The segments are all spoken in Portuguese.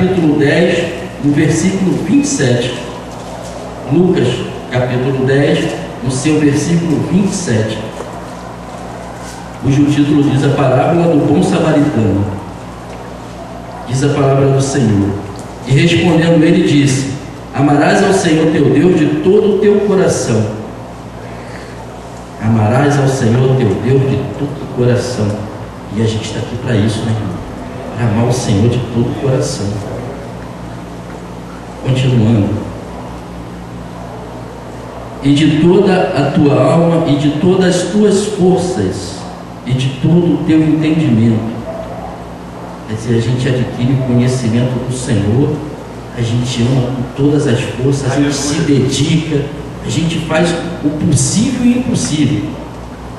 capítulo 10, no versículo 27. Lucas, capítulo 10, no seu versículo 27. Cujo título diz: a parábola do bom samaritano. Diz a palavra do Senhor: e respondendo ele disse: amarás ao Senhor teu Deus de todo o teu coração. Amarás ao Senhor teu Deus de todo o coração. E a gente está aqui para isso, né, irmão? Para amar o Senhor de todo o coração. Continuando: e de toda a tua alma, e de todas as tuas forças, e de todo o teu entendimento. Quer dizer, a gente adquire o conhecimento do Senhor, a gente ama com todas as forças, a gente se dedica, a gente faz o possível e o impossível.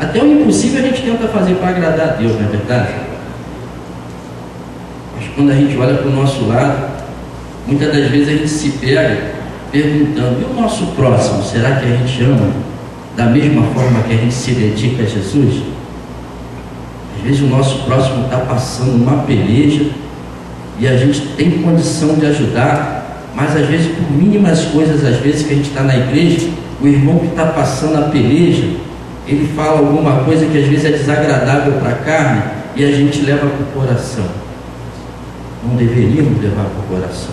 Até o impossível a gente tenta fazer para agradar a Deus, não é verdade? Mas quando a gente olha para o nosso lado, muitas das vezes a gente se pega perguntando: e o nosso próximo, será que a gente ama da mesma forma que a gente se dedica a Jesus? Às vezes o nosso próximo está passando uma peleja e a gente tem condição de ajudar, mas às vezes por mínimas coisas, às vezes que a gente está na igreja, o irmão que está passando a peleja, ele fala alguma coisa que às vezes é desagradável para a carne e a gente leva para o coração. Não deveríamos levar para o coração.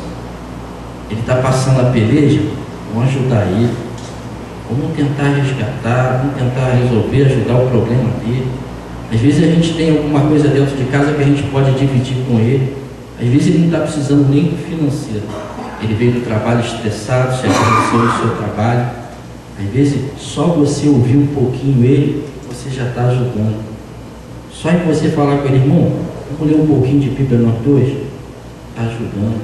Ele está passando a peleja, vamos ajudar ele, vamos tentar resgatar, vamos tentar resolver, ajudar o problema dele. Às vezes a gente tem alguma coisa dentro de casa que a gente pode dividir com ele. Às vezes ele não está precisando nem do financeiro, ele veio do trabalho estressado, se aborreceu no seu trabalho. Às vezes só você ouvir um pouquinho ele, você já está ajudando. Só em você falar com ele: irmão, vamos ler um pouquinho de Bíblia nós dois, está ajudando.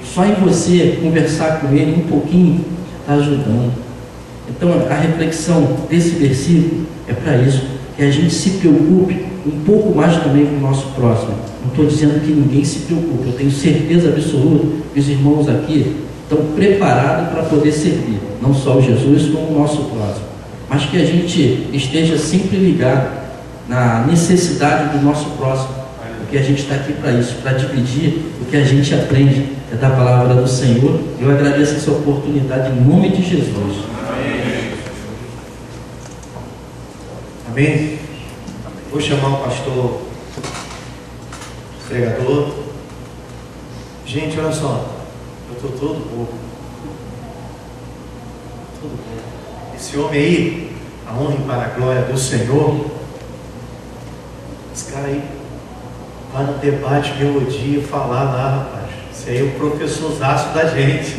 Só em você conversar com ele um pouquinho, está ajudando. Então a reflexão desse versículo é para isso, que a gente se preocupe um pouco mais também com o nosso próximo. Não estou dizendo que ninguém se preocupe, eu tenho certeza absoluta que os irmãos aqui estão preparados para poder servir, não só o Jesus, como o nosso próximo, mas que a gente esteja sempre ligado na necessidade do nosso próximo, porque a gente está aqui para isso, para dividir o que a gente aprende da palavra do Senhor. Eu agradeço essa oportunidade em nome de Jesus. Amém? Vou chamar o pastor pregador. Gente, olha só, eu estou todo bobo. Esse homem aí, a honra e para a glória do Senhor, esse cara aí vai no debate melodia falar lá, rapaz. Esse aí é o professorzaço da gente.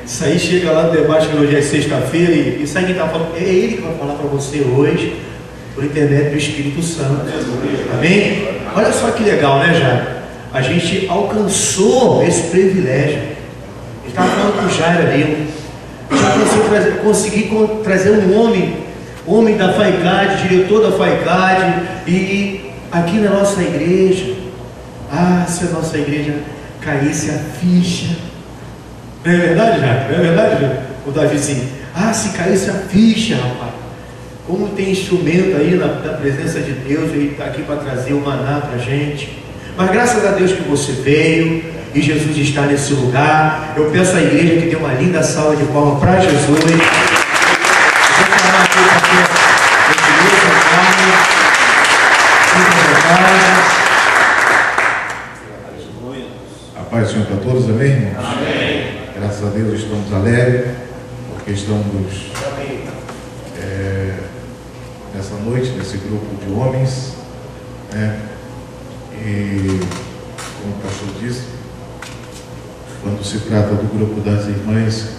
Isso aí chega lá no debate melodia é sexta-feira e isso aí que está falando, é ele que vai falar para você hoje, por intermédio do Espírito Santo. Amém? Olha só que legal, né, Jairo? A gente alcançou esse privilégio. Ele estava falando com o Jairo ali. Já consegui trazer um homem da FAICAD, diretor da FAICAD, e aqui na nossa igreja, se a nossa igreja caísse a ficha, não é verdade, Jairo? Não é verdade, Jairo? O Davizinho, se caísse a ficha, rapaz, como tem instrumento aí da presença de Deus, ele está aqui para trazer o maná para a gente. Mas graças a Deus que você veio e Jesus está nesse lugar. Eu peço à igreja que dê uma linda salva de palmas para Jesus. Eu vou falar aqui a paz do Senhor para todos, amém, irmãos? Amém. Graças a Deus estamos alegres, porque estamos nessa noite, nesse grupo de homens, né? E como o pastor disse, quando se trata do grupo das irmãs,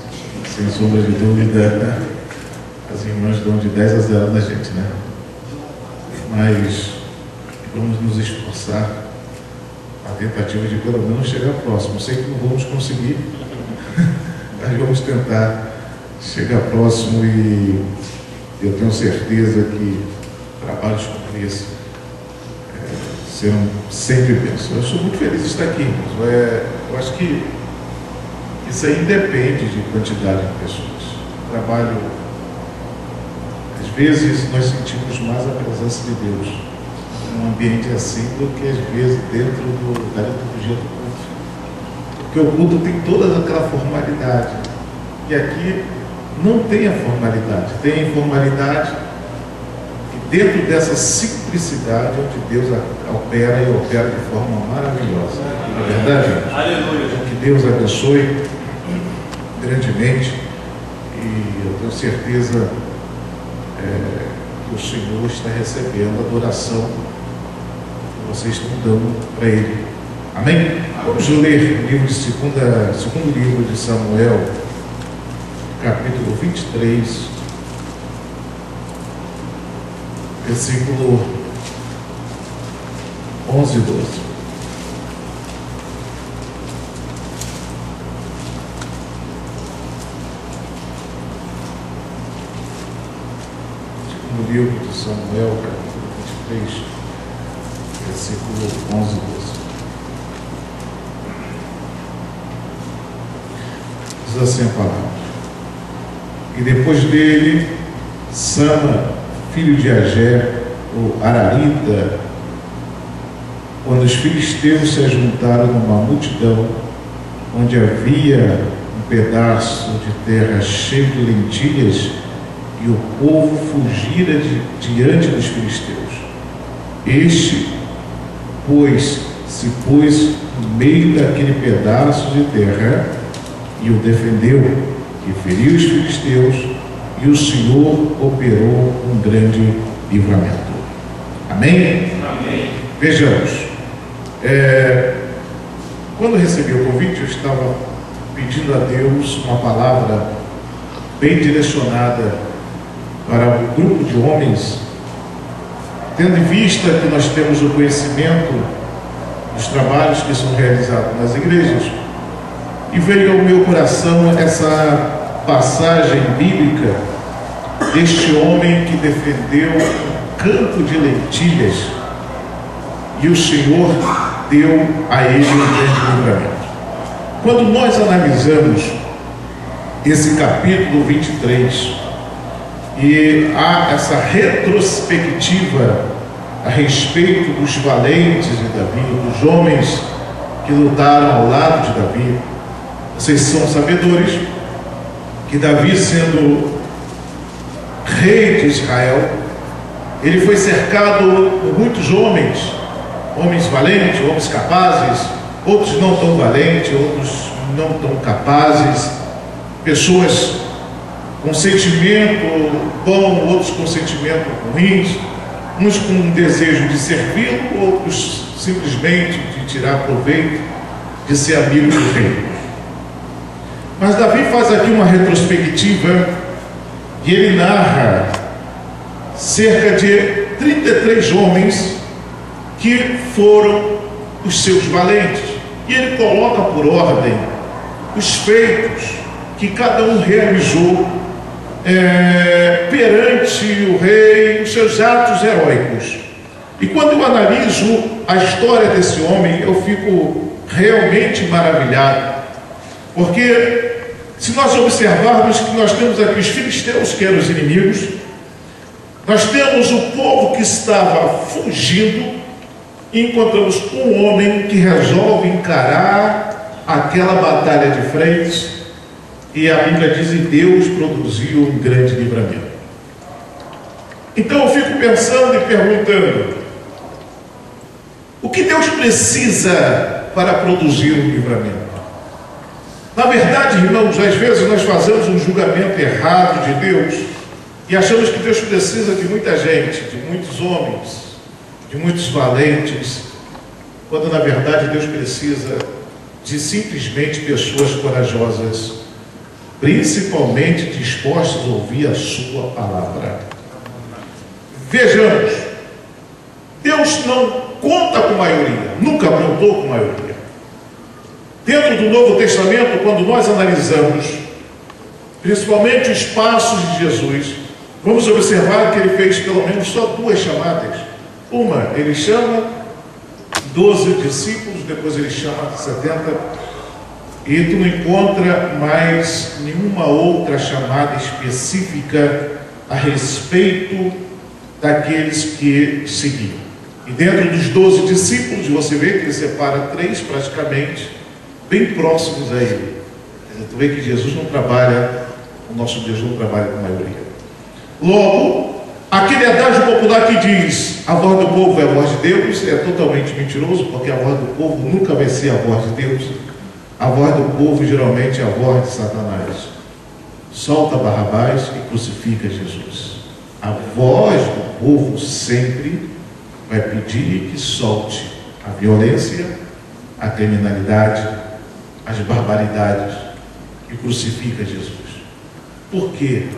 sem sombra de dúvida, as irmãs dão de 10 a 0 na gente, né? Mas vamos nos esforçar na tentativa de pelo menos chegar próximo. Sei que não vamos conseguir, mas vamos tentar chegar próximo, e eu tenho certeza que trabalhos como esse serão sempre bênçãos. Eu sou muito feliz de estar aqui, mas eu acho que isso aí independe de quantidade de pessoas. Trabalho, às vezes nós sentimos mais a presença de Deus num ambiente assim do que às vezes dentro da liturgia do culto. Porque o culto tem toda aquela formalidade. E aqui não tem a formalidade, tem a informalidade. E dentro dessa simplicidade, onde Deus opera e opera de forma maravilhosa. Não é verdade? Aleluia. Que Deus abençoe grandemente. E eu tenho certeza que o Senhor está recebendo a adoração que vocês estão dando para Ele. Amém? Vamos ler o livro de segundo livro de Samuel, capítulo 23, versículo 11 e 12. Segundo livro de Samuel, capítulo 23, versículo 11 e 12. Diz assim a palavra: e depois dele, Sama, filho de Agé, o Ararita, quando os filisteus se ajuntaram numa multidão, onde havia um pedaço de terra cheio de lentilhas, e o povo fugira diante dos filisteus. Este, pois, se pôs no meio daquele pedaço de terra e o defendeu, e feriu os filisteus, e o Senhor operou um grande livramento. Amém? Amém. Vejamos, quando recebi o convite, eu estava pedindo a Deus uma palavra bem direcionada para o grupo de homens, tendo em vista que nós temos o conhecimento dos trabalhos que são realizados nas igrejas. E veio ao meu coração essa passagem bíblica deste homem que defendeu um campo de lentilhas e o Senhor deu a ele um grande livramento. Quando nós analisamos esse capítulo 23 e há essa retrospectiva a respeito dos valentes de Davi, dos homens que lutaram ao lado de Davi, vocês são sabedores que Davi, sendo rei de Israel, ele foi cercado por muitos homens valentes, homens capazes, outros não tão valentes, outros não tão capazes, pessoas com sentimento bom, outros com sentimento ruins, uns com um desejo de servi-lo, outros simplesmente de tirar proveito, de ser amigo do rei. Mas Davi faz aqui uma retrospectiva e ele narra cerca de 33 homens que foram os seus valentes. E ele coloca por ordem os feitos que cada um realizou perante o rei, os seus atos heróicos. E quando eu analiso a história desse homem, eu fico realmente maravilhado, porque se nós observarmos que nós temos aqui os filisteus, que eram os inimigos, nós temos o povo que estava fugindo, e encontramos um homem que resolve encarar aquela batalha de frente, e a Bíblia diz que Deus produziu um grande livramento. Então eu fico pensando e perguntando: o que Deus precisa para produzir um livramento? Na verdade, irmãos, às vezes nós fazemos um julgamento errado de Deus e achamos que Deus precisa de muita gente, de muitos homens, de muitos valentes, quando na verdade Deus precisa de simplesmente pessoas corajosas, principalmente dispostas a ouvir a sua palavra. Vejamos, Deus não conta com maioria, nunca contou com maioria. Dentro do Novo Testamento, quando nós analisamos principalmente os passos de Jesus, vamos observar que ele fez pelo menos só 2 chamadas. Uma, ele chama 12 discípulos, depois ele chama 70, e tu não encontra mais nenhuma outra chamada específica a respeito daqueles que seguiam. E dentro dos 12 discípulos, você vê que ele separa 3 praticamente, bem próximos a Ele. Tu vê que Jesus não trabalha, o nosso Deus não trabalha com a maioria. Logo, aquele adágio popular que diz a voz do povo é a voz de Deus é totalmente mentiroso, porque a voz do povo nunca vai ser a voz de Deus. A voz do povo geralmente é a voz de Satanás. Solta Barrabás e crucifica Jesus. A voz do povo sempre vai pedir que solte a violência, a criminalidade, as barbaridades e crucifica Jesus. Por que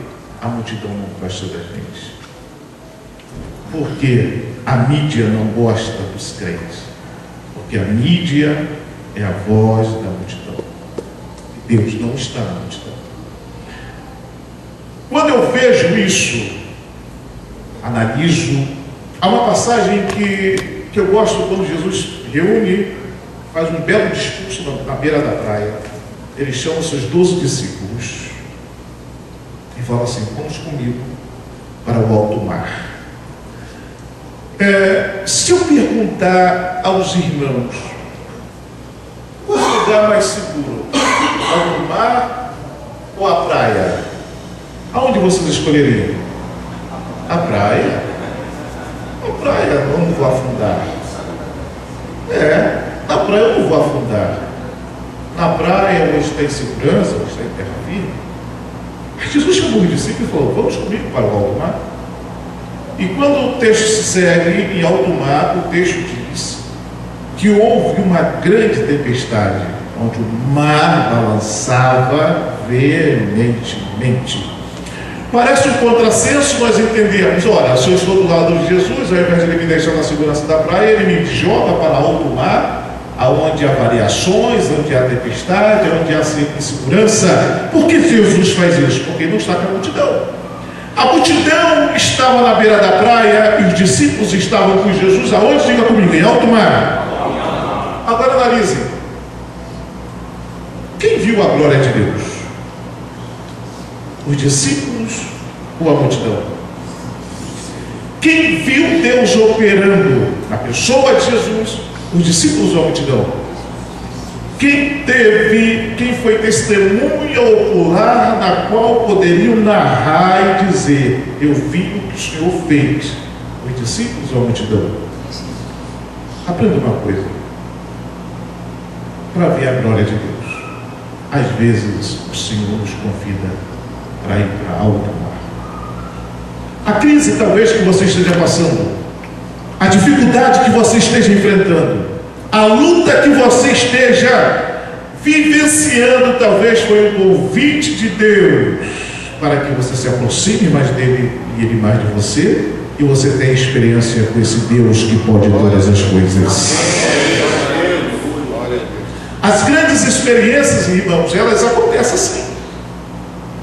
a multidão não gosta da gente? Por que a mídia não gosta dos crentes? Porque a mídia é a voz da multidão. E Deus não está na multidão. Quando eu vejo isso, analiso, há uma passagem que eu gosto quando Jesus reúne, faz um belo discurso na beira da praia. Ele chama os seus 12 discípulos e fala assim: vamos comigo para o alto mar. Se eu perguntar aos irmãos, qual é o lugar mais seguro? Alto mar ou a praia? Aonde vocês escolheriam? A praia? A praia, eu não vou afundar. Na praia eu não vou afundar. Na praia eu estou em segurança, eu estou em terra firme. Jesus chamou os discípulos e falou: vamos comigo para o alto mar. E quando o texto se segue em alto mar, o texto diz que houve uma grande tempestade, onde o mar balançava veementemente. Parece um contrassenso nós entendemos: ora, se eu estou do lado de Jesus, ao invés de ele me deixar na segurança da praia, ele me joga para alto mar, aonde há variações, onde há tempestade, onde há insegurança. Por que Jesus faz isso? Porque ele não está com a multidão. A multidão estava na beira da praia e os discípulos estavam com Jesus aonde? Diga comigo, em alto mar. Agora analise. Quem viu a glória de Deus? Os discípulos ou a multidão? Quem viu Deus operando na pessoa de Jesus? Os discípulos ou a multidão? Quem foi testemunha ocular na qual poderiam narrar e dizer: eu vi o que o Senhor fez? Os discípulos ou a multidão? Aprenda uma coisa: para ver a glória de Deus, às vezes o Senhor nos convida para ir para alto mar. A crise talvez que você esteja passando, a dificuldade que você esteja enfrentando, a luta que você esteja vivenciando, talvez foi um convite de Deus para que você se aproxime mais dele e ele mais de você, e você tenha experiência com esse Deus que pode todas as coisas. As grandes experiências, irmãos, elas acontecem assim.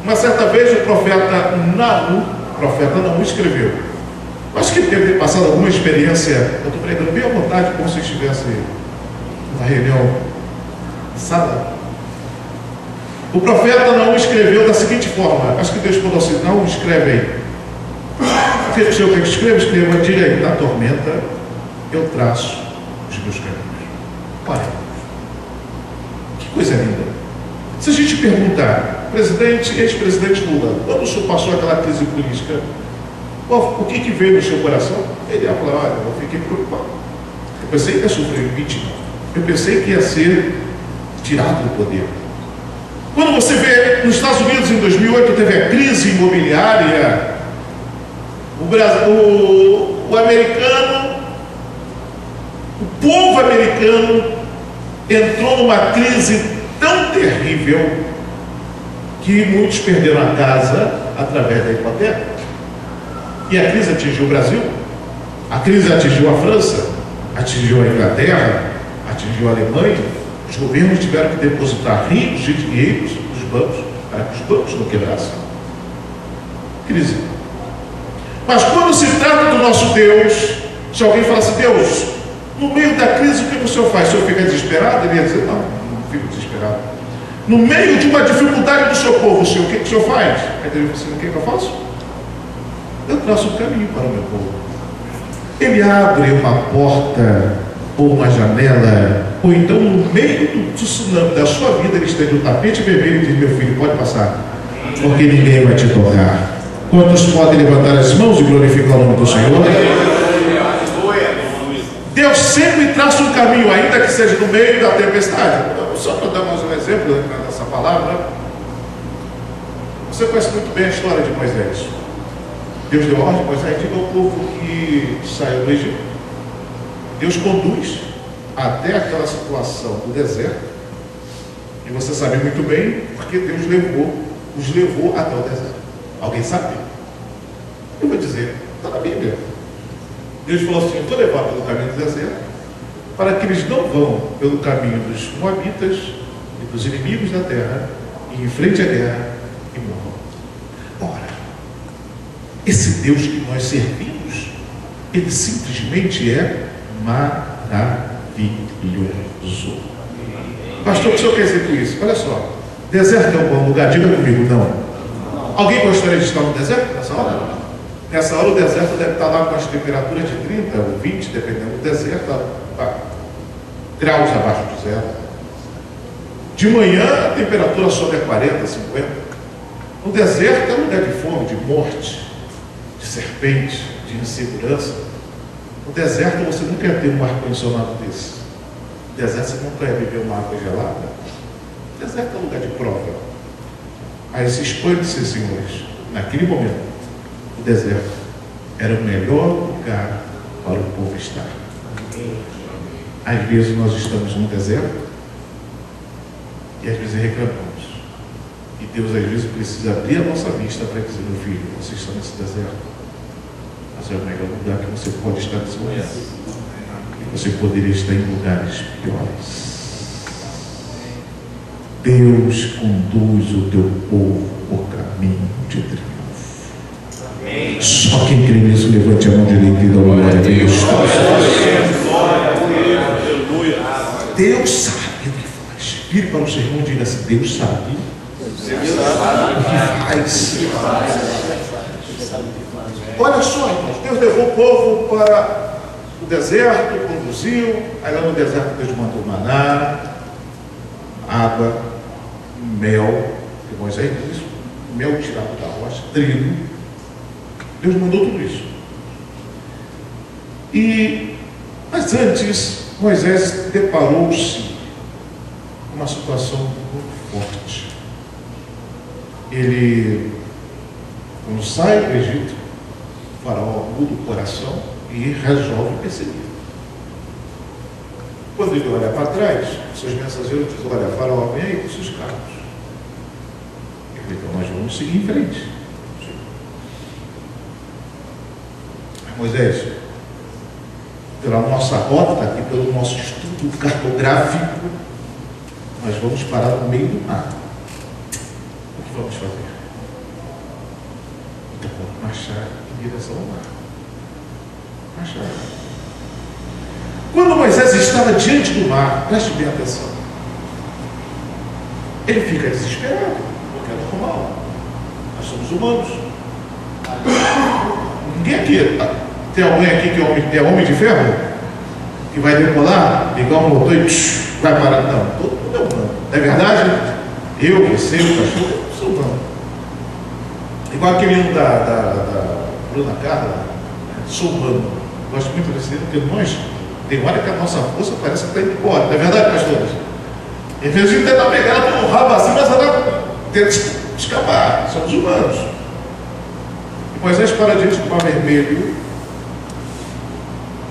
Uma certa vez o profeta Naum escreveu. Acho que ele deve ter passado alguma experiência. Eu estou pregando bem à vontade, como se estivesse na reunião sala. O profeta Naum escreveu da seguinte forma. Acho que Deus falou assim: Naum, escreve aí. O senhor quer que escreva, diga aí: na tormenta eu traço os meus caminhos. Olha, que coisa linda. Se a gente perguntar, ex-presidente Lula, quando o senhor passou aquela crise política, o que veio no seu coração? Ele ia falar: olha, eu fiquei preocupado. Eu pensei que ia sofrer impeachment. Eu pensei que ia ser tirado do poder. Quando você vê nos Estados Unidos em 2008 teve a crise imobiliária, o americano, o povo americano entrou numa crise tão terrível que muitos perderam a casa através da hipoteca. E a crise atingiu o Brasil, a crise atingiu a França, atingiu a Inglaterra, atingiu a Alemanha. Os governos tiveram que depositar rios de dinheiros nos bancos para que os bancos não quebrassem. Crise. Mas quando se trata do nosso Deus, se alguém fala assim: Deus, no meio da crise, o que o senhor faz? O senhor fica desesperado? Ele ia dizer: não fico desesperado. No meio de uma dificuldade do seu povo, o que o senhor faz? Aí ele falou assim: o que eu faço? Eu traço um caminho para o meu povo. Ele abre uma porta ou uma janela, ou então no meio do tsunami da sua vida, ele estende o tapete vermelho e diz: meu filho, pode passar, porque ninguém vai te tocar. Quantos podem levantar as mãos e glorificar o nome do Senhor? Deus sempre traça um caminho, ainda que seja no meio da tempestade. Só para dar mais um exemplo dessa palavra, você conhece muito bem a história de Moisés. Deus deu ordem a Moisés: diga ao povo que saiu do Egito. Deus conduz até aquela situação do deserto, e você sabe muito bem porque Deus os levou até o deserto. Alguém sabe? Eu vou dizer, está na Bíblia. Deus falou assim: eu vou levar pelo caminho do deserto, para que eles não vão pelo caminho dos moabitas e dos inimigos da terra, e enfrente a guerra e morram. Ora, esse Deus que nós servimos, ele simplesmente é maravilhoso. Pastor, o que o senhor quer dizer com isso? Olha só, deserto é um bom lugar? Diga comigo, não. Alguém gostaria de estar no deserto nessa hora? Nessa hora o deserto deve estar lá com as temperaturas de 30 ou 20, dependendo do deserto, graus abaixo de zero. De manhã a temperatura sobe a 40, 50. No deserto é um lugar de fome, de morte, de serpente, de insegurança. No deserto você nunca ia ter um ar-condicionado desse. No deserto você nunca ia beber uma água gelada. O deserto é um lugar de prova. Mas expande-se, senhores, naquele momento, o deserto era o melhor lugar para o povo estar. Às vezes nós estamos no deserto e às vezes reclamamos. E Deus às vezes precisa abrir a nossa vista para dizer: meu filho, você está nesse deserto, mas é o melhor lugar que você pode estar nesse momento. E você poderia estar em lugares piores. Deus conduz o teu povo por caminho de triunfo. Amém. Só quem crê nisso, levante a mão direita e dá uma glória a Deus. Deus sabe o que faz. Vire para o seu irmão e diga assim: Deus sabe o que faz. Olha só, irmãos, Deus levou o povo para o deserto, conduziu. Aí lá no deserto Deus mandou maná, água, mel, que Moisés diz isso, mel tirado da rocha, trigo. Deus mandou tudo isso. Mas antes, Moisés deparou-se com uma situação muito forte. Ele, quando sai do Egito, o faraó muda o coração e resolve perseguir. Quando ele olha para trás, seus mensageiros dizem: olha, faraó, vem aí com seus carros. Ele diz: nós vamos seguir em frente. Mas Moisés, pela nossa rota, aqui pelo nosso estudo cartográfico, nós vamos parar no meio do mar. O que vamos fazer? Então vamos marchar em direção ao mar. Marchar. Quando Moisés estava diante do mar, preste bem atenção, ele fica desesperado, porque é normal. Nós somos humanos. Ninguém aqui, tem alguém aqui que é homem de ferro? Que vai decolar, ligar o motor e vai parar? Não, todo mundo é humano. Não é verdade? Eu, você, o cachorro, eu sou humano. Igual aquele um da Bruna Carla, sou humano. Gosto muito desse livro, porque nós, tem hora que a nossa força parece que está indo embora. Não é verdade, pastores? Em vez de tentar pegar ela pelo rabo assim, mas ela tenta escapar. Somos humanos. E Moisés para diante do mar vermelho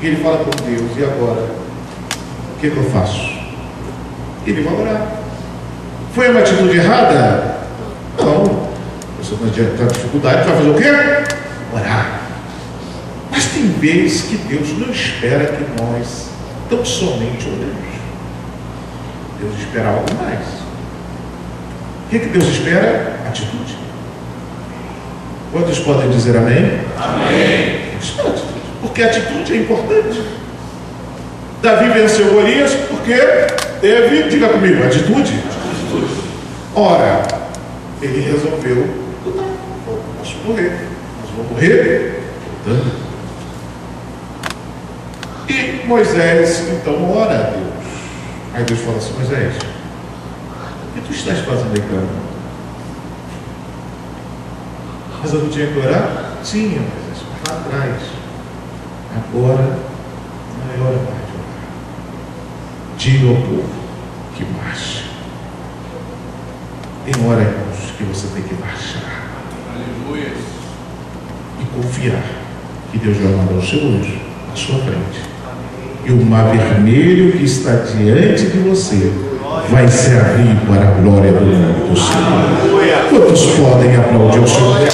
e ele fala com Deus: e agora? O que eu faço? Ele vai orar. Foi uma atitude errada? Não. Você não adianta dificuldade, vai fazer o quê? Orar. Mas tem vezes que Deus não espera que nós tão somente oremos. Deus espera algo mais. O que Deus espera? Atitude. Quantos podem dizer amém? Amém. Espera atitude, porque a atitude é importante. Davi venceu Golias porque teve, diga comigo, atitude. Ora, ele resolveu lutar. Posso morrer, mas vou morrer lutando. E Moisés então ora a Deus. Aí Deus fala assim: Moisés, o que tu estás fazendo aí, cara? Mas eu não tinha que orar? Tinha, Moisés, lá atrás. Agora não é hora mais de orar. Diga ao povo que marche. Tem hora, irmãos, que você tem que marchar. Aleluia. E confiar que Deus vai mandar o seu anjo à sua frente. E o mar vermelho que está diante de você vai se abrir para a glória do nome do Senhor. Quantos podem aplaudir o Senhor?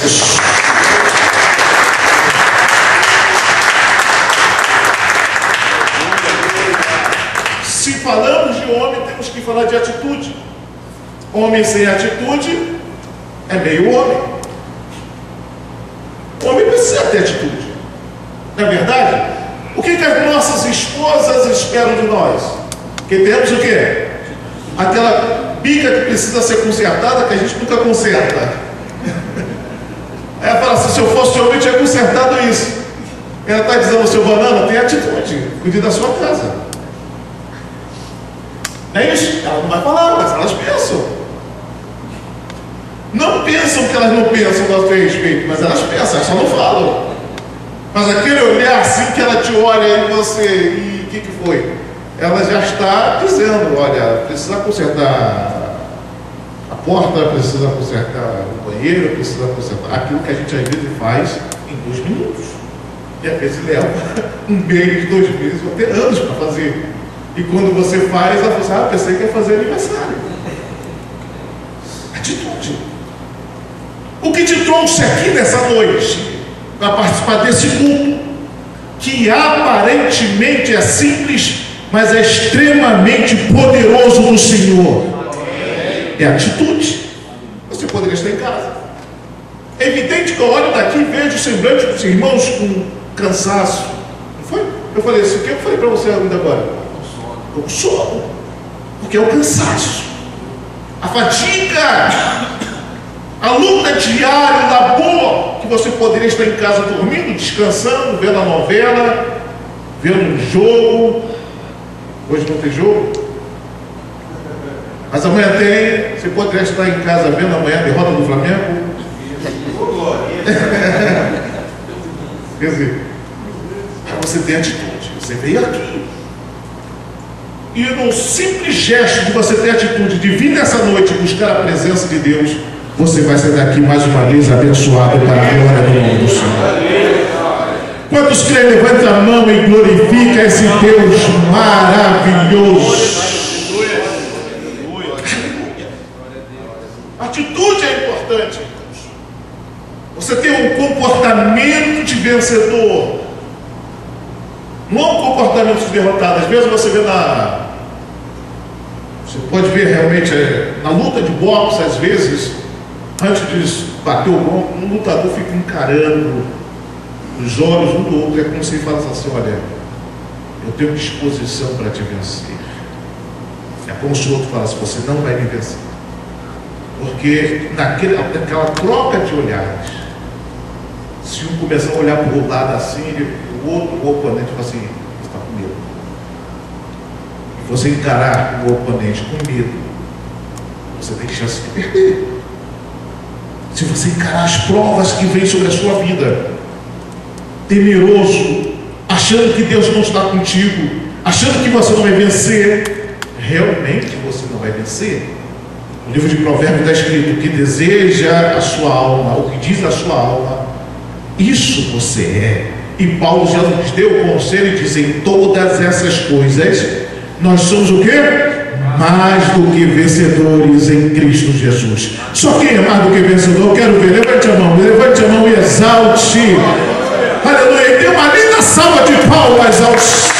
Se falamos de homem, temos que falar de atitude. Homem sem atitude é meio homem. Homem precisa ter atitude. Não é verdade? O que as nossas esposas esperam de nós? Que temos o quê? Aquela bica que precisa ser consertada, que a gente nunca conserta. Ela fala assim: se eu fosse homem, eu tinha consertado isso. Ela está dizendo ao seu banana: tem atitude, cuide da sua casa. Não é isso? Ela não vai falar, mas elas pensam. Não pensam que elas não pensam, nós temos respeito, mas elas pensam, elas só não falam. Mas aquele olhar assim que ela te olha e você, e o que foi? Ela já está dizendo: olha, precisa consertar a porta, precisa consertar o banheiro, precisa consertar aquilo que a gente às vezes faz em 2 minutos. E às vezes leva 1 mês, 2 meses, ou até anos para fazer. E quando você faz, ela fala: ah, pensei que ia fazer aniversário. Atitude. O que te trouxe aqui nessa noite para participar desse culto, que aparentemente é simples, mas é extremamente poderoso no Senhor, é atitude. Você poderia estar em casa. É evidente que eu olho daqui e vejo o semblante dos irmãos com cansaço. Não foi? Eu falei assim: o que eu falei para você ainda agora? O sono. Porque é o cansaço, a fadiga, a luta diária, o labor, que você poderia estar em casa dormindo, descansando, vendo a novela, vendo um jogo. Hoje não tem jogo, mas amanhã tem. Você poderia estar em casa vendo amanhã a derrota do Flamengo. Quer dizer, você tem atitude. Você veio aqui, e num simples gesto de você ter atitude de vir nessa noite buscar a presença de Deus, você vai sair daqui mais uma vez abençoado para a glória do nome do Senhor. Quantos creem? Levanta a mão e glorifica esse Deus maravilhoso. Atitude é importante. Você tem um comportamento de vencedor, não um comportamento de derrotado. Às vezes você vê você pode ver realmente na luta de boxe, às vezes, antes de bater o gongo, um lutador fica encarando os olhos um do outro. É como se ele falasse assim: olha, eu tenho disposição para te vencer. É como se o outro falasse: você não vai me vencer. Porque naquela troca de olhares, se um começar a olhar para o lado assim, o oponente fala assim: você está com medo. E você encarar o oponente com medo, você tem chance de perder. Se você encarar as provas que vêm sobre a sua vida, temeroso, achando que Deus não está contigo, achando que você não vai vencer, realmente você não vai vencer. No livro de Provérbios está escrito: o que deseja a sua alma, o que diz a sua alma, isso você é. E Paulo já nos deu o conselho e diz: em todas essas coisas nós somos o quê? Mais do que vencedores em Cristo Jesus. Só quem é mais do que vencedor? Eu quero ver. Levante a mão e exalte. Aleluia. E dê uma linda salva de palmas ao Senhor.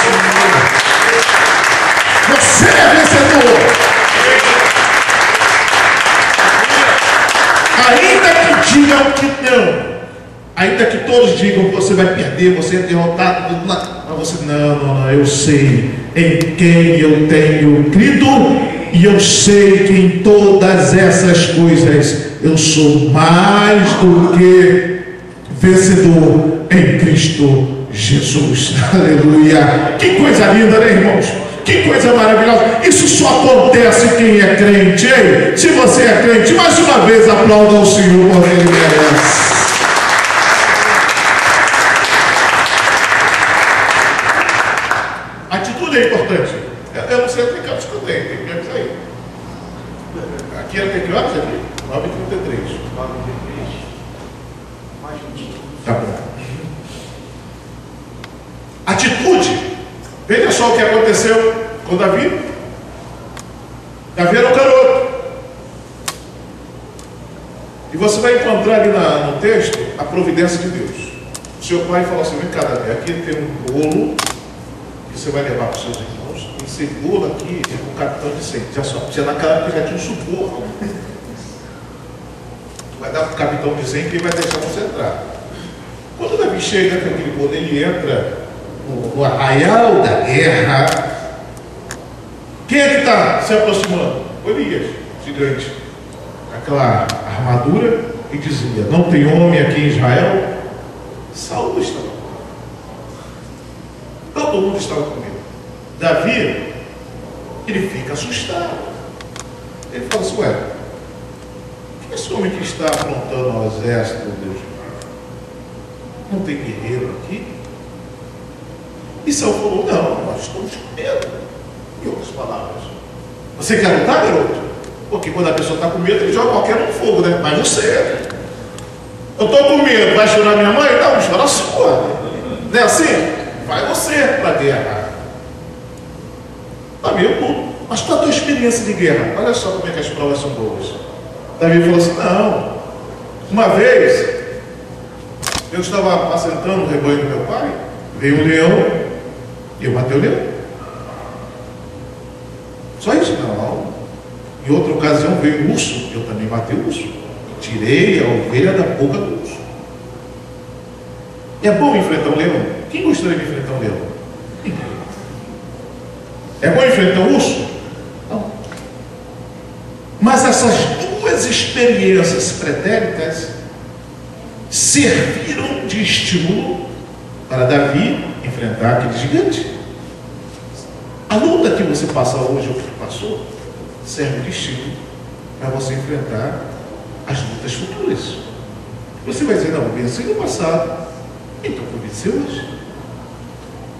Você é vencedor. Ainda que digam que não, ainda que todos digam que você vai perder, você é derrotado, mas você, não, eu sei em quem eu tenho crido, e eu sei que em todas essas coisas eu sou mais do que vencedor em Cristo Jesus. Aleluia. Que coisa linda, né, irmãos? Que coisa maravilhosa. Isso só acontece quem é crente, hein? Se você é crente, mais uma vez aplauda o Senhor, porque Ele merece. Atitude é importante. Eu não sei até que horas que eu tenho, tem que me avisar aí. Aqui até que horas aqui? 9h33. 9h33. Mais 20. Tá bom. Atitude. Veja só o que aconteceu com Davi. Davi era um garoto. E você vai encontrar ali no texto a providência de Deus. O seu pai falou assim: vem cá, Davi, aqui tem um bolo que você vai levar para os seus irmãos. E esse bolo aqui é com o capitão de 100. Já só, já naquela época já tinha um suborno. Vai dar para o capitão de 100 que ele vai deixar você entrar. Quando Davi chega com aquele bolo, ele entra no arraial da guerra. Quem é que está se aproximando? Golias, gigante. Aquela armadura, e dizia: não tem homem aqui em Israel. Saul estava com medo. Todo mundo estava com medo. Davi, ele fica assustado. Ele fala assim: ué, quem é esse homem que está aprontando ao exército de Deus? Não tem guerreiro aqui? E Saul falou: não, nós estamos com medo. Em outras palavras, você quer lutar, garoto? Porque quando a pessoa está com medo, ele joga qualquer um no fogo, né? Mas você, eu estou com medo, vai chorar minha mãe? Não, chora a sua. Não é assim? Vai você para a guerra. Davi, mas qual a tua experiência de guerra? Olha só como é que as provas são boas. Davi falou assim: não, uma vez eu estava apacentando o rebanho do meu pai, veio um leão e eu matei o leão. Só isso? Não. Em outra ocasião veio um urso, eu também matei o urso. Tirei a ovelha da boca do urso. É bom enfrentar um leão? Quem gostaria de enfrentar um leão? Ninguém. É bom enfrentar um urso? Não. Mas essas duas experiências pretéritas serviram de estímulo para Davi enfrentar aquele gigante. A luta que você passa hoje, ou que passou, serve de estímulo para você enfrentar as lutas futuras. Você vai dizer: não, eu venci no passado, então eu venci hoje.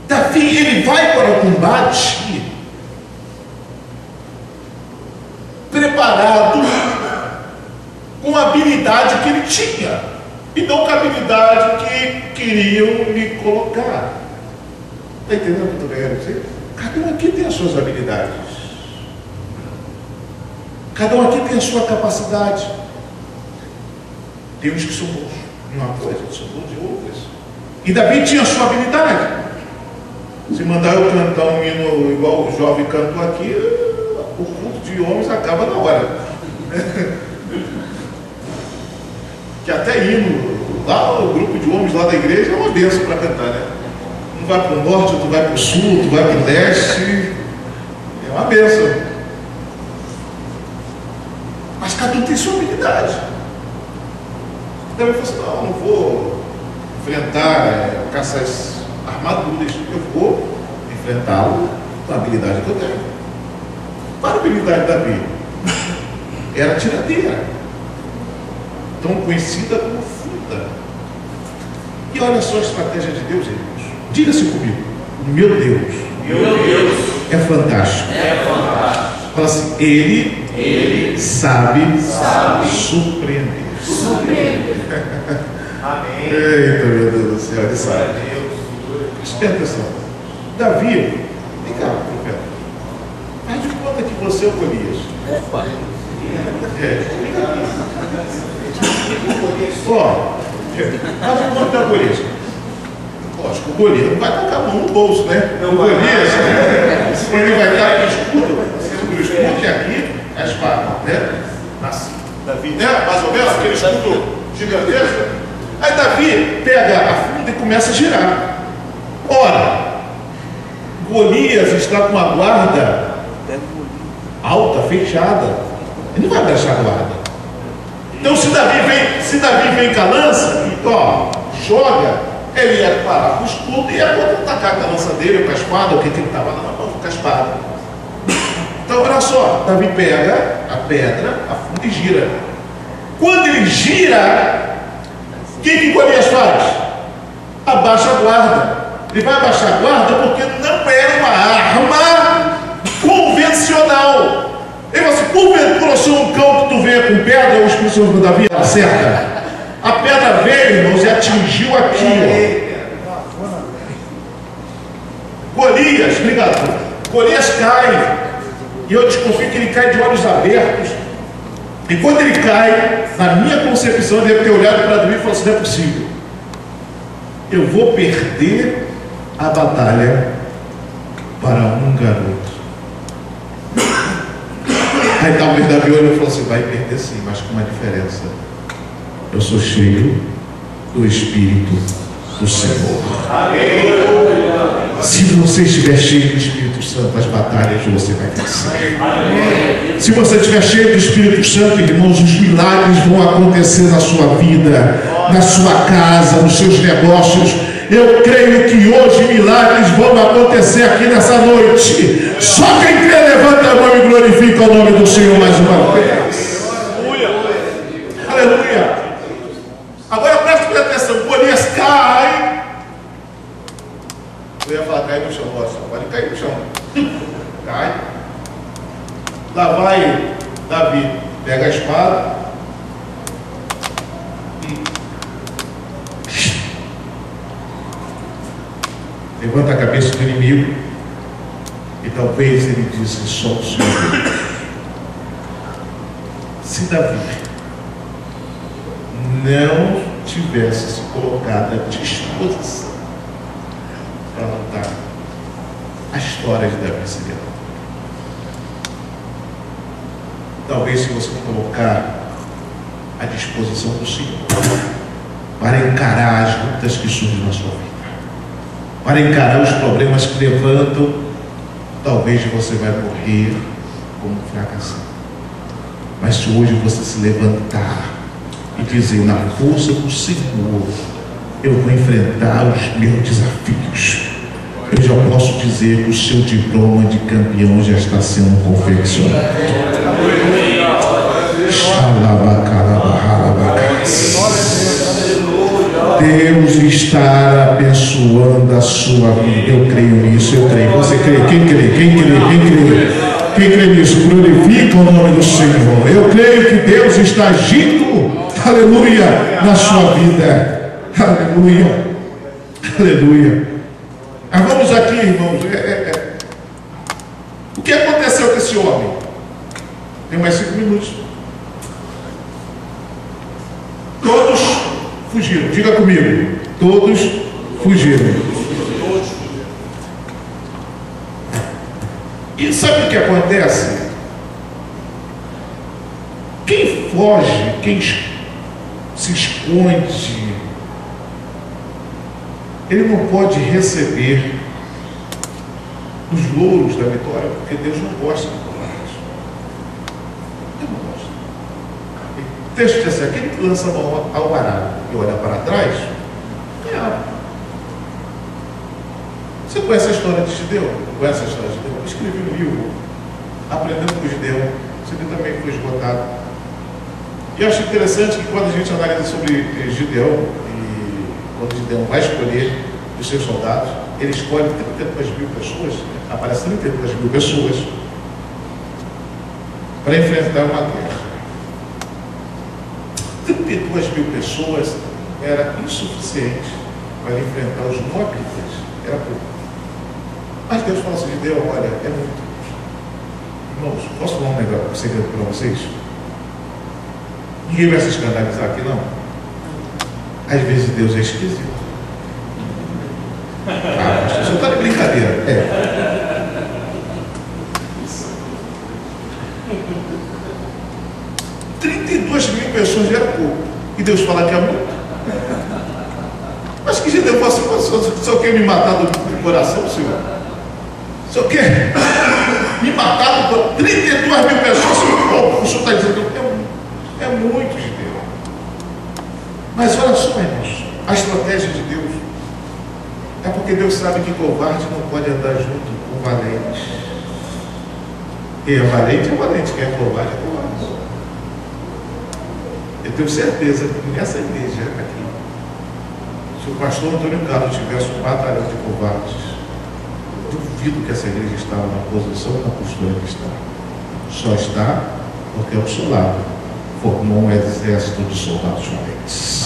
Davi, ele vai para o combate preparado com a habilidade que ele tinha, e não com a habilidade que queriam lhe colocar. Está entendendo o que eu estou querendo dizer? Cada um aqui tem as suas habilidades. Cada um aqui tem a sua capacidade. Tem uns que são bons em uma coisa, outros são bons em outras. E Davi tinha a sua habilidade. Se mandar eu cantar um hino igual o jovem cantou aqui, o culto de homens acaba na hora. Que até hino, lá o grupo de homens lá da igreja é uma bênção para cantar, né? Um vai para o norte, outro vai para o sul, outro vai para o leste. É uma bênção. Mas cada um tem sua habilidade. Davi falou assim: não vou enfrentar com essas armaduras, eu vou enfrentá-lo com a habilidade que eu tenho. Qual a habilidade de Davi? Era a tiradeira, tão conhecida como funda. E olha só a estratégia de Deus, irmãos. Diga-se comigo: meu Deus, é fantástico. É fantástico. Fala assim: Ele sabe surpreender. Amém. Eita, meu Deus do céu, ele sabe. Presta atenção. Davi, vem cá, profeta. Faz de conta que você é o Golias. Opa. Faz de conta que é o Golias. Lógico, o Golias não vai tacar a mão no bolso, né? O Golias, ele vai estar com o escudo. O escudo é aqui, a espada, né? Assim. Davi, né? Mais ou menos, aquele escudo gigantesco. Aí Davi pega a funda e começa a girar. Ora, Golias está com a guarda alta, fechada. Ele não vai baixar a guarda. Então se Davi vem com a lança e joga, Ele ia parar com o escudo e ia atacar com a lança dele, com a espada, o que ele estava na mão, com a espada. Então, olha só, Davi pega a pedra, afunda e gira. Quando ele gira, o que Golias faz? Abaixa a guarda. Ele vai abaixar a guarda porque não era uma arma convencional. Ele falou assim: porventura eu sou um cão que tu venha com pedra, ou os pessoas do Davi acerta. A pedra veio, irmãos, e atingiu aqui, ó. Golias, obrigado. Golias cai, e eu desconfio que ele cai de olhos abertos. E quando ele cai, na minha concepção, ele deve ter olhado para Davi e falou assim: não é possível, eu vou perder a batalha para um garoto. Aí talvez Davi olhou e falou assim: vai perder sim, mas com uma diferença. Eu sou cheio do Espírito do Senhor. Se você estiver cheio do Espírito Santo, as batalhas você vai vencer. Se você estiver cheio do Espírito Santo, irmãos, os milagres vão acontecer na sua vida, na sua casa, nos seus negócios. Eu creio que hoje milagres vão acontecer aqui nessa noite. Só quem crê levanta a mão e glorifica o nome do Senhor mais uma vez. Aleluia. Agora preste atenção. Golias cai. Eu ia falar cair no chão, nossa, pode cair no chão. Cai. Lá vai Davi, pega a espada e levanta a cabeça do inimigo. E talvez ele disse: só o Senhor. Se Davi não tivesse se colocado à disposição para lutar, a história de Davi seria outra. Talvez, se você não colocar à disposição do Senhor para encarar as lutas que surgem na sua vida, para encarar os problemas que levantam, talvez você vai morrer como fracassado. Mas se hoje você se levantar e dizer: na força do Senhor eu vou enfrentar os meus desafios, eu já posso dizer que o seu diploma de campeão já está sendo confeccionado. Deus está abençoando a sua vida. Eu creio nisso, eu creio. Você crê? Quem crê? Quem crê? Quem crê? Quem crê nisso? Glorifica o nome do Senhor. Eu creio que Deus está agindo, aleluia, na sua vida. Aleluia. Aleluia. Mas vamos aqui, irmãos. O que aconteceu com esse homem? Tem mais 5 minutos. Todos fugiram. Diga comigo. Todos fugiram. E sabe o que acontece? Quem foge, quem se esconde, ele não pode receber os louros da vitória, porque Deus não gosta de covardes. Deus não gosta. O texto diz assim: aquele que lança a mão ao arado e olha para trás, é. Você conhece a história de Gideão? Conhece a história de Gideão? Eu escrevi um livro, Aprendendo com Gideão. Esse livro também foi esgotado. E eu acho interessante que quando a gente analisa sobre Gideão, e quando Gideão vai escolher os seus soldados, ele escolhe 32 mil pessoas, aparece 32 mil pessoas, para enfrentar uma guerra. 32 mil pessoas era insuficiente para enfrentar os moabitas, era pouco. Mas Deus falou assim: Gideão, olha, é muito. Irmãos, posso falar um segredo para vocês? Ninguém vai se escandalizar aqui, não? Às vezes Deus é esquisito. Pastor, você está de brincadeira. É. 32 mil pessoas já era pouco. E Deus fala que é muito. Mas que Gideão falou assim: o senhor quer me matar do coração, Senhor? O senhor quer me matar do coração? 32 mil pessoas, o senhor está dizendo é muito, Gideão. Mas olha só, irmãos, a estratégia de Deus. É porque Deus sabe que covarde não pode andar junto com valente. Quem é valente, quem é covarde, é covarde. Eu tenho certeza que nessa igreja aqui, se o pastor Antônio Carlos tivesse um batalhão de covardes, eu duvido que essa igreja estava na posição e na postura que está. Só está porque ao seu lado formou um exército de soldados valentes.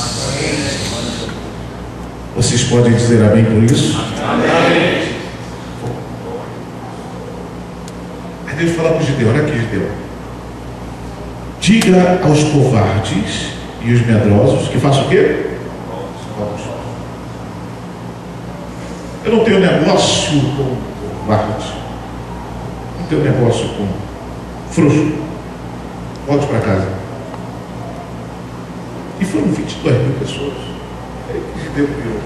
Vocês podem dizer amém por isso? Amém. Aí Deus fala para o Gideão, olha aqui, Gideão. Diga aos covardes e os medrosos que façam o quê? Vamos. Eu não tenho negócio com covardes. Não tenho negócio com frouxo. Volte para casa. E foram 22 mil pessoas. Gideão virou.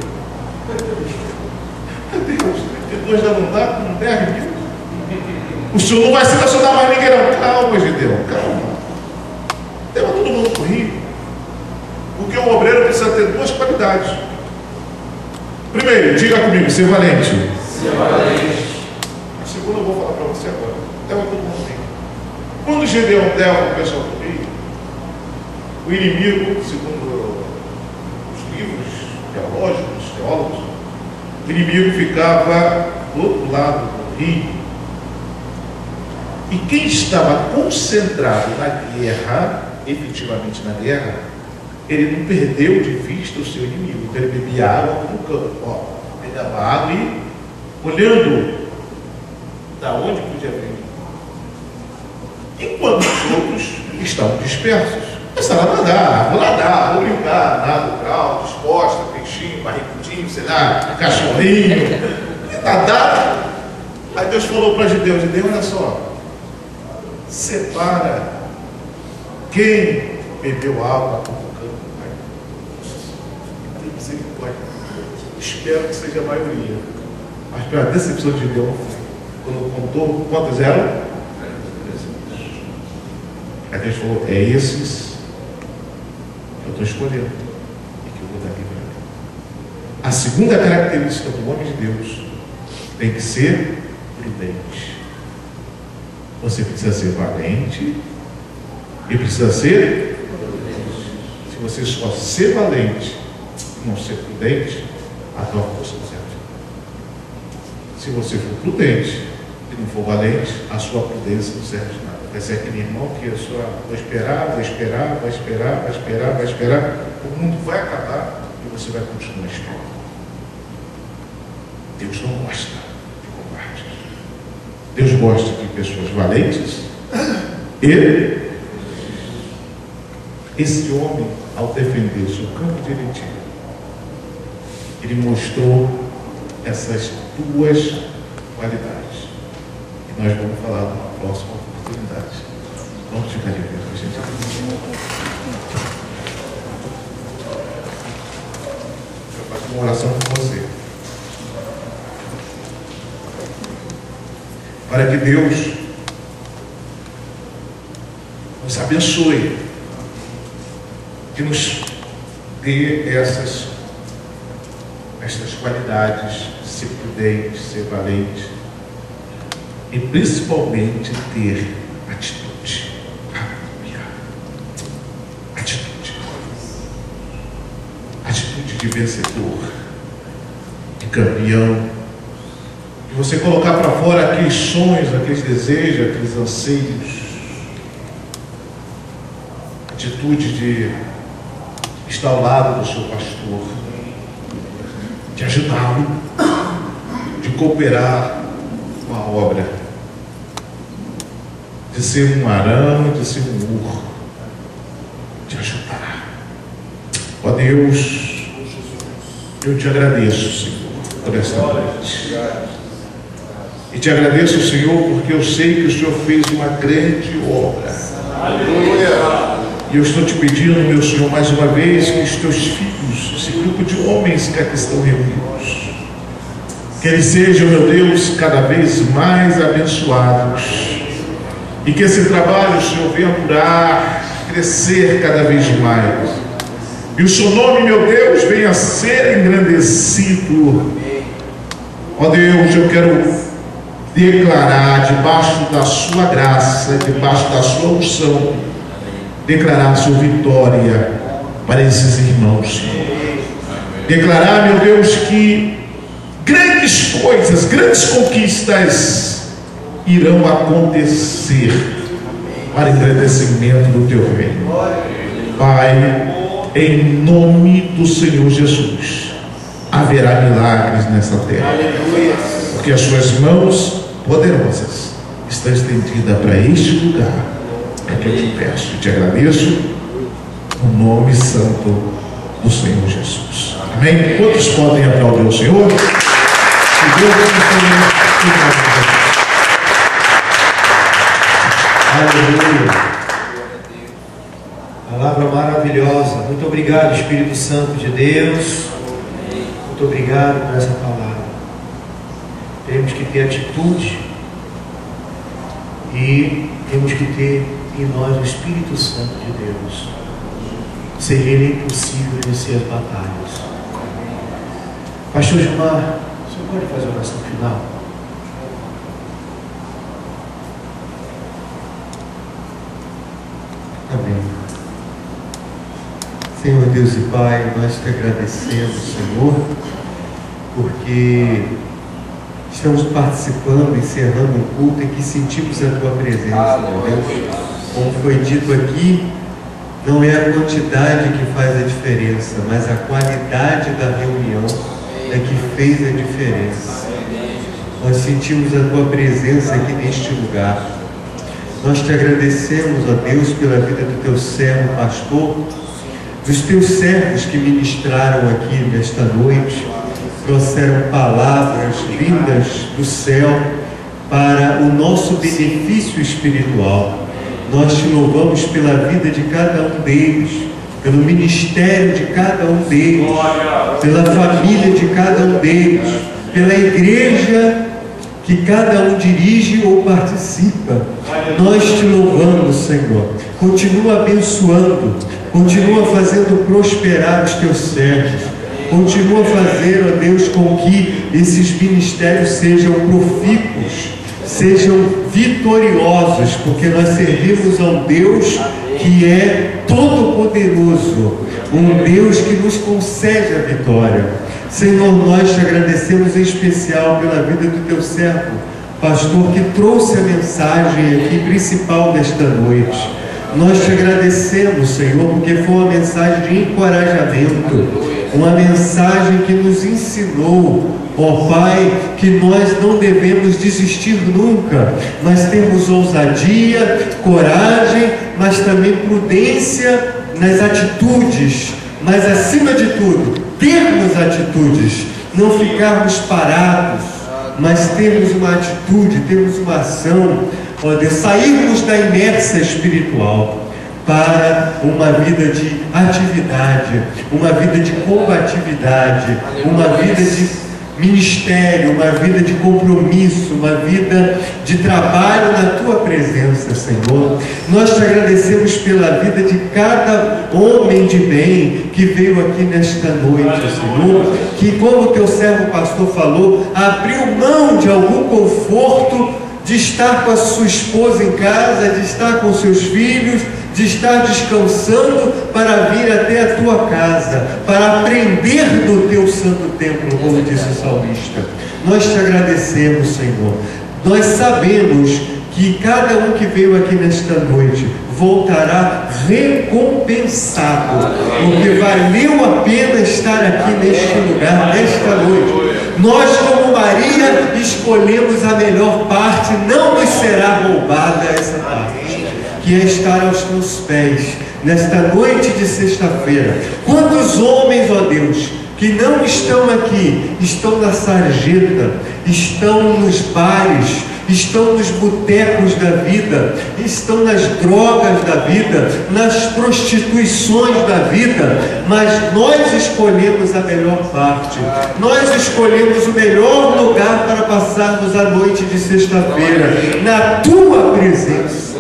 Meu Deus, 32 já não dá com 10 mil. O senhor não vai selecionar mais ninguém, não. Calma, Gideão, calma. Leva todo mundo para o rio. Porque o obreiro precisa ter duas qualidades. Primeiro, diga comigo, ser valente. Ser valente. A segunda eu vou falar para você agora. Leva todo mundo para o rio. Quando Gideão leva o pessoal para o rio, o inimigo, segundo os livros teológicos, teólogos, o inimigo ficava do outro lado do rio. E quem estava concentrado na guerra, efetivamente na guerra, ele não perdeu de vista o seu inimigo. Então ele bebia água no campo, pegava água e olhando da onde podia vir. Enquanto os outros estavam dispersos, começaram a nadar, vou brincar, nada, grau, disposta, peixinho, barrigudinho, sei lá, cachorrinho, nadaram. Aí Deus falou para Gideão, olha só, separa quem bebeu água no campo. Tem misericórdia. Espero que seja a maioria. Mas pela decepção de Deus, quando contou, quantos eram? Aí Deus falou, é esses que eu estou escolhendo e que eu vou dar aqui para mim. A segunda característica do homem de Deus tem que ser prudente. Você precisa ser valente e precisa ser prudente. Se você só ser valente e não ser prudente, a tua força não serve. Se você for prudente e não for valente, a sua prudência não serve de nada. Vai ser aquele irmão que eu só vou esperar, o mundo vai acabar e você vai continuar esperando. Deus não gosta de covardes. Deus gosta de pessoas valentes e esse homem, ao defender o seu campo de retiro, ele mostrou essas duas qualidades. E nós vamos falar numa próxima oportunidade. Vamos ficar de pé, gente. Eu faço uma oração com você. Para que Deus nos abençoe, que nos dê estas qualidades, ser prudente, ser valente e principalmente ter atitude. Atitude de vencedor, de campeão. E você colocar para fora aqueles sonhos, aqueles desejos, aqueles anseios. Atitude de estar ao lado do seu pastor, de ajudá-lo, de cooperar com a obra, de ser um arão, de ser um urro, de ajudar. Ó Deus, eu te agradeço, Senhor, por esta noite. E te agradeço, Senhor, porque eu sei que o Senhor fez uma grande obra. Aleluia! E eu estou te pedindo, meu Senhor, mais uma vez, que os teus filhos, esse grupo de homens que aqui estão reunidos, que eles sejam, meu Deus, cada vez mais abençoados. E que esse trabalho, Senhor, venha durar, crescer cada vez mais. E o seu nome, meu Deus, venha a ser engrandecido Ó Deus, eu quero declarar debaixo da sua graça, debaixo da sua unção, declarar a sua vitória para esses irmãos. Declarar, meu Deus, que grandes coisas, grandes conquistas irão acontecer para engrandecimento do teu reino. Pai, em nome do Senhor Jesus, haverá milagres nessa terra, porque as suas mãos poderosas estão estendidas para este lugar. É que eu te peço e te agradeço no nome santo do Senhor Jesus. Amém? Quantos podem aplaudir o Senhor? Que Deus abençoe. Aleluia. Palavra maravilhosa. Muito obrigado, Espírito Santo de Deus. Muito obrigado por essa palavra. Temos que ter atitude e temos que ter em nós o Espírito Santo de Deus. Seria impossível vencer as batalhas. Pastor Gilmar, o senhor pode fazer a oração final? Amém. Senhor Deus e Pai, nós te agradecemos, Senhor, porque estamos participando, encerrando um culto em que sentimos a Tua presença, meu Deus. Como foi dito aqui, não é a quantidade que faz a diferença, mas a qualidade da reunião é que fez a diferença. Nós sentimos a Tua presença aqui neste lugar. Nós te agradecemos, ó Deus, pela vida do Teu servo pastor, dos Teus servos que ministraram aqui nesta noite, trouxeram palavras vindas do céu para o nosso benefício espiritual. Nós te louvamos pela vida de cada um deles, pelo ministério de cada um deles, pela família de cada um deles, pela igreja que cada um dirige ou participa. Nós te louvamos, Senhor. Continua abençoando, continua fazendo prosperar os teus servos, continua a fazer, ó Deus, com que esses ministérios sejam profícuos, sejam vitoriosos, porque nós servimos a um Deus que é todo-poderoso, um Deus que nos concede a vitória. Senhor, nós te agradecemos em especial pela vida do teu servo, pastor, que trouxe a mensagem aqui principal desta noite. Nós te agradecemos, Senhor, porque foi uma mensagem de encorajamento, uma mensagem que nos ensinou, ó Pai, que nós não devemos desistir nunca, mas temos ousadia, coragem, mas também prudência nas atitudes, mas acima de tudo, termos atitudes, não ficarmos parados, mas termos uma atitude, termos uma ação, ó Deus, sairmos da inércia espiritual para uma vida de atividade, uma vida de combatividade, uma vida de ministério, uma vida de compromisso, uma vida de trabalho na Tua presença, Senhor. Nós te agradecemos pela vida de cada homem de bem que veio aqui nesta noite, Senhor, que, como o Teu servo pastor falou, abriu mão de algum conforto de estar com a sua esposa em casa, de estar com seus filhos, de estar descansando para vir até a tua casa, para aprender do teu santo templo, como disse o salmista. Nós te agradecemos, Senhor. Nós sabemos que cada um que veio aqui nesta noite voltará recompensado, porque valeu a pena estar aqui neste lugar, nesta noite. Nós, como Maria, escolhemos a melhor parte, não nos será roubada essa parte, que é estar aos teus pés, nesta noite de sexta-feira. Quantos homens, ó Deus, que não estão aqui, estão na sarjeta, estão nos bares, estão nos botecos da vida, estão nas drogas da vida, nas prostituições da vida, mas nós escolhemos a melhor parte, nós escolhemos o melhor lugar para passarmos a noite de sexta-feira, na tua presença.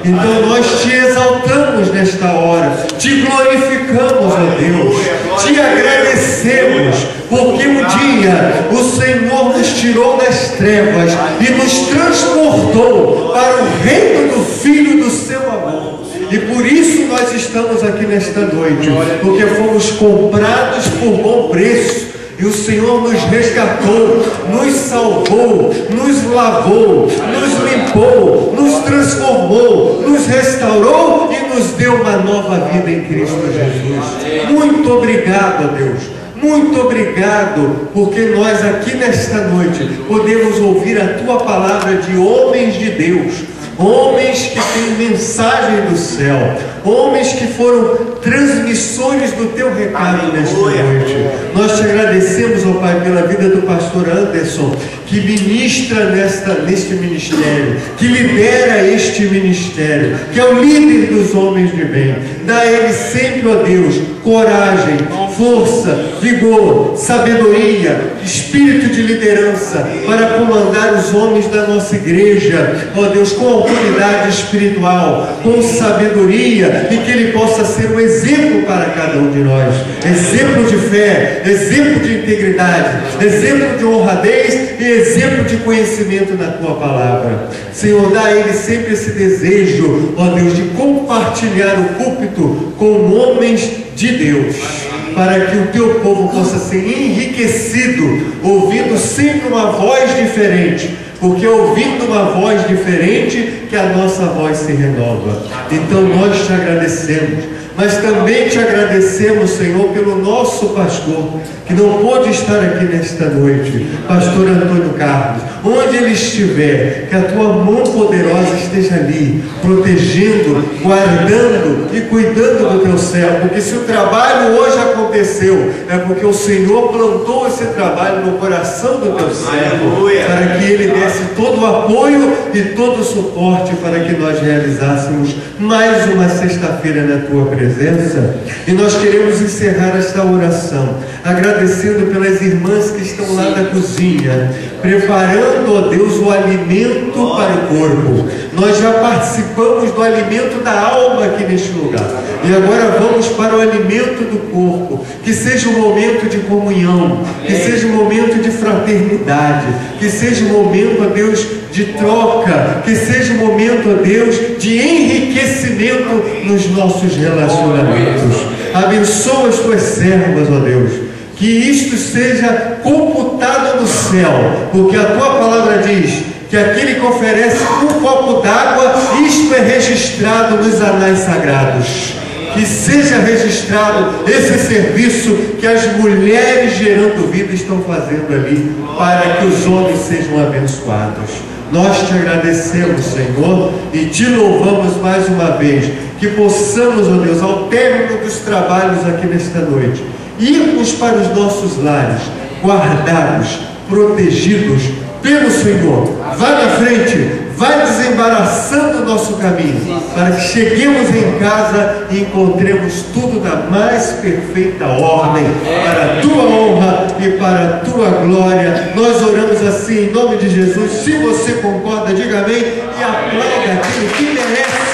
Então nós te exaltamos nesta hora, te glorificamos, ó Deus, Te agradecemos, porque um dia o Senhor nos tirou das trevas e nos transportou para o reino do Filho do seu amor. E por isso nós estamos aqui nesta noite, porque fomos comprados por bom preço. E o Senhor nos resgatou, nos salvou, nos lavou, nos limpou, nos transformou, nos restaurou e nos deu uma nova vida em Cristo Jesus. Muito obrigado, a Deus. Muito obrigado, porque nós aqui nesta noite podemos ouvir a Tua palavra de homens de Deus, homens que têm mensagem do céu, homens que foram transmissores do Teu recado nesta noite. Nós te agradecemos, ó Pai, pela vida do pastor Anderson, que ministra neste ministério, que lidera este ministério, que é o líder dos homens de bem. Dá a ele sempre, ó Deus, coragem, força, vigor, sabedoria, espírito de liderança para comandar os homens da nossa igreja, ó Deus, com autoridade espiritual, com sabedoria, e que ele possa ser um exemplo para cada um de nós, exemplo de fé, exemplo de integridade, exemplo de honradez e exemplo de conhecimento na Tua palavra. Senhor, dá a ele sempre esse desejo, ó Deus, de compartilhar o púlpito com homens de Deus, para que o Teu povo possa ser enriquecido, ouvindo sempre uma voz diferente, porque ouvindo uma voz diferente que a nossa voz se renova. Então nós te agradecemos, mas também te agradecemos, Senhor, pelo nosso pastor, que não pôde estar aqui nesta noite, pastor Antônio Carlos. Onde ele estiver, que a Tua mão poderosa esteja ali, protegendo, guardando e cuidando do Teu céu, porque se o trabalho hoje aconteceu, é porque o Senhor plantou esse trabalho no coração do Teu servo, para que ele desse todo o apoio e todo o suporte para que nós realizássemos mais uma sexta-feira na Tua presença. E nós queremos encerrar esta oração agradecendo pelas irmãs que estão lá na cozinha, preparando, ó Deus, o alimento para o corpo. Nós já participamos do alimento da alma aqui neste lugar, e agora vamos para o alimento do corpo. Que seja um momento de comunhão, que seja um momento de fraternidade, que seja um momento, ó Deus, de troca, que seja um momento, ó Deus, de enriquecimento nos nossos relacionamentos. Abençoa as Tuas servas, ó Deus, que isto seja computado no céu, porque a Tua palavra diz que aquele que oferece um copo d'água, isto é registrado nos anais sagrados. Que seja registrado esse serviço que as mulheres gerando vida estão fazendo ali, para que os homens sejam abençoados. Nós te agradecemos, Senhor, e te louvamos mais uma vez, que possamos, ó Deus, ao término dos trabalhos aqui nesta noite, irmos para os nossos lares, guardados, protegidos pelo Senhor. Vai na frente, vai desembaraçando o nosso caminho, para que cheguemos em casa e encontremos tudo na mais perfeita ordem, para a Tua honra e para a Tua glória. Nós oramos assim em nome de Jesus. Se você concorda, diga amém e aplauda aquele que merece.